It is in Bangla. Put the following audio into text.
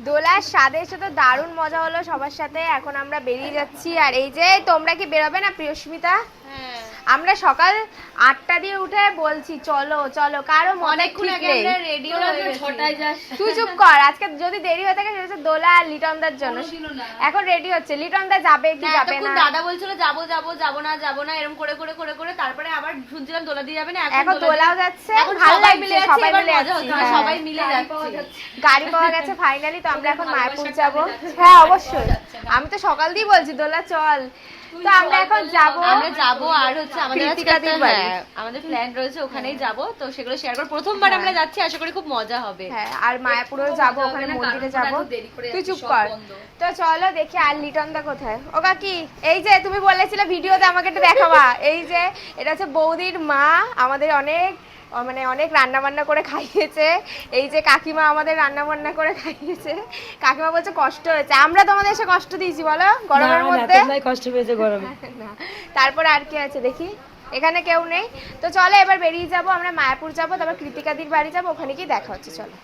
দোলার স্বাদে এসে তো দারুণ মজা হলো সবার সাথে। এখন আমরা বেরিয়ে যাচ্ছি। আর এই যে তোমরা কি বেরোবে না প্রিয়স্মিতা? আমরা সকাল 8টা দিয়ে উঠে বলছি চলো চলো, কারো মনে ঠিক নেই। তুই চুপ কর, আজকে যদি দেরি হয়ে থাকে সেটা হচ্ছে দোলা আর লিটনদার জন্য। এখন রেডি হচ্ছে, লিটনদা যাবে কি যাবে না। দাদা বলছিল যাবো যাবো যাবো না যাবো না এরকম করে করে করে করে তারপরে আবার শুনছিলাম দোলা দিয়ে যাবে না। এখন দোলাও যাচ্ছে, ভালো লাগছে, সবাই মিলে যাচ্ছি। সবাই মিলে যাচ্ছে, গাড়ি পাওয়া গেছে ফাইনালি। তো আমরা এখন মায়াপুর যাব। হ্যাঁ অবশ্যই, আমি তো সকাল দিয়ে বলছি দোলা চল। তো আমরা এখন যাব, আর হচ্ছে আমাদের প্ল্যান রয়েছে ওখানেই যাব, তো সেগুলো শেয়ার করব। প্রথমবার আমরা যাচ্ছি, আশা করি খুব মজা হবে। হ্যাঁ, আর মায়াপুরেও যাব, ওখানে মন্দিরে যাব। তুই চুপ কর। তো চলো দেখি। আর লিটনদা কোথায়? ও কাকি, এই যে তুমি বলেছিলে ভিডিওতে আমাকে একটু দেখাবা, এই যে এটা হচ্ছে বৌদির মা, আমাদের অনেক রান্না বান্না করে খাইয়েছে। এই যে কাকিমা আমাদের রান্না বান্না করে খাইয়েছে। কাকিমা বলছে কষ্ট হয়েছে, আমরা তোমাদের এসে কষ্ট দিয়েছি বলো গরমের মধ্যে? কষ্ট পেয়েছে গরমে। তারপর আর কি আছে দেখি, এখানে কেউ নেই। তো চলো এবার বেরিয়ে যাব, আমরা মায়াপুর যাব, তারপর কৃতিকাদির বাড়ি যাব, ওখানে গিয়ে দেখা হচ্ছে। চলো।